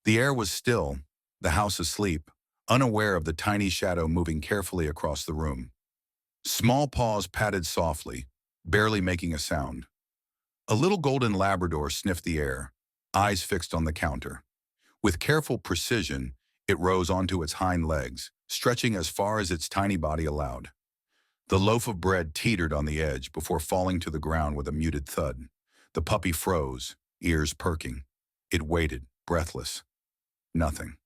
The air was still, the house asleep, unaware of the tiny shadow moving carefully across the room. Small paws patted softly, barely making a sound. A little golden Labrador sniffed the air, eyes fixed on the counter. With careful precision, it rose onto its hind legs, stretching as far as its tiny body allowed. The loaf of bread teetered on the edge before falling to the ground with a muted thud. The puppy froze, ears perking. It waited, breathless. Nothing.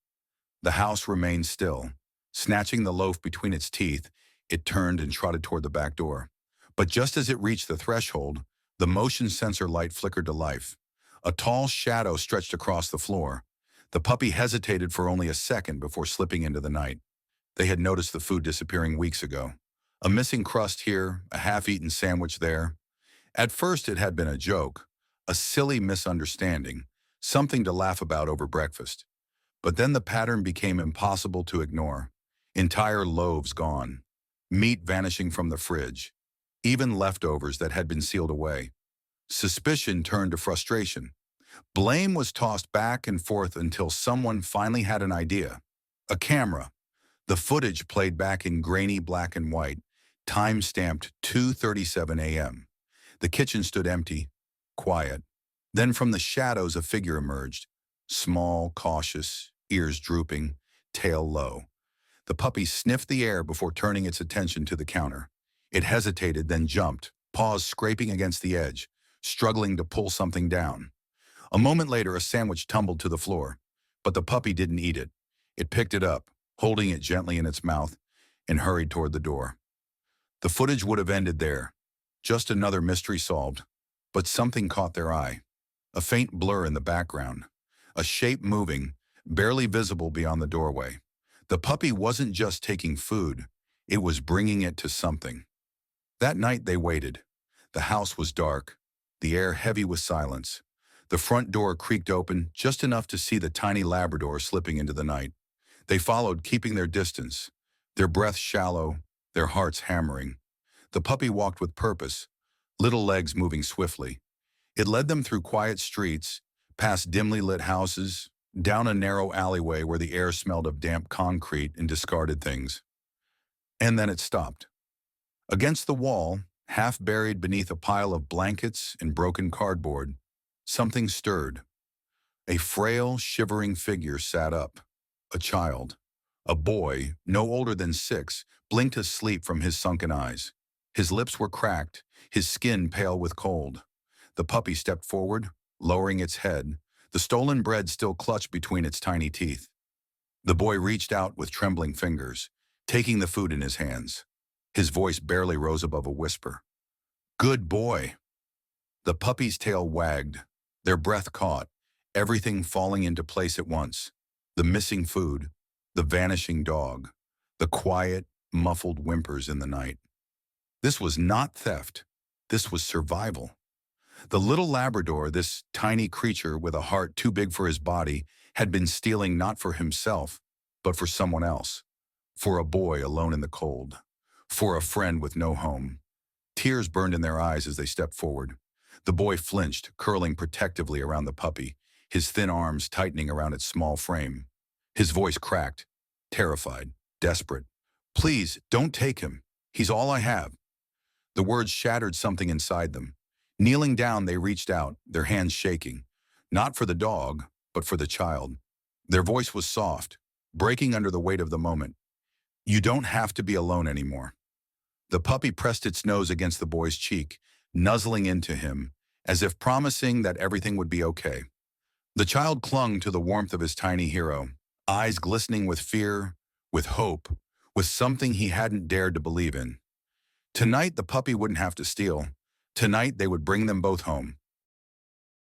The house remained still. Snatching the loaf between its teeth, it turned and trotted toward the back door. But just as it reached the threshold, the motion sensor light flickered to life. A tall shadow stretched across the floor. The puppy hesitated for only a second before slipping into the night. They had noticed the food disappearing weeks ago. A missing crust here, a half-eaten sandwich there. At first it had been a joke, a silly misunderstanding, something to laugh about over breakfast. But then the pattern became impossible to ignore. Entire loaves gone, meat vanishing from the fridge, even leftovers that had been sealed away. Suspicion turned to frustration. Blame was tossed back and forth until someone finally had an idea. A camera. The footage played back in grainy black and white, time-stamped 2:37 a.m. The kitchen stood empty, quiet. Then from the shadows a figure emerged, small, cautious, ears drooping, tail low. The puppy sniffed the air before turning its attention to the counter. It hesitated, then jumped, paws scraping against the edge, struggling to pull something down. A moment later, a sandwich tumbled to the floor, but the puppy didn't eat it. It picked it up, holding it gently in its mouth, and hurried toward the door. The footage would have ended there, just another mystery solved, but something caught their eye. A faint blur in the background, a shape moving, barely visible beyond the doorway. The puppy wasn't just taking food, it was bringing it to something. That night they waited. The house was dark, the air heavy with silence. The front door creaked open just enough to see the tiny Labrador slipping into the night. They followed, keeping their distance, their breaths shallow, their hearts hammering. The puppy walked with purpose, little legs moving swiftly. It led them through quiet streets, past dimly lit houses, down a narrow alleyway where the air smelled of damp concrete and discarded things. And then it stopped. Against the wall, half buried beneath a pile of blankets and broken cardboard, something stirred. A frail, shivering figure sat up. A child, a boy, no older than 6, blinked asleep from his sunken eyes. His lips were cracked, his skin pale with cold. The puppy stepped forward, lowering its head, the stolen bread still clutched between its tiny teeth. The boy reached out with trembling fingers, taking the food in his hands. His voice barely rose above a whisper. "Good boy." The puppy's tail wagged, their breath caught, everything falling into place at once. The missing food, the vanishing dog, the quiet, muffled whimpers in the night. This was not theft. This was survival. The little Labrador, this tiny creature with a heart too big for his body, had been stealing not for himself, but for someone else. For a boy alone in the cold. For a friend with no home. Tears burned in their eyes as they stepped forward. The boy flinched, curling protectively around the puppy, his thin arms tightening around its small frame. His voice cracked, terrified, desperate. "Please, don't take him. He's all I have." The words shattered something inside them. Kneeling down, they reached out, their hands shaking. Not for the dog, but for the child. Their voice was soft, breaking under the weight of the moment. "You don't have to be alone anymore." The puppy pressed its nose against the boy's cheek, nuzzling into him, as if promising that everything would be okay. The child clung to the warmth of his tiny hero, eyes glistening with fear, with hope, with something he hadn't dared to believe in. Tonight, the puppy wouldn't have to steal. Tonight, they would bring them both home.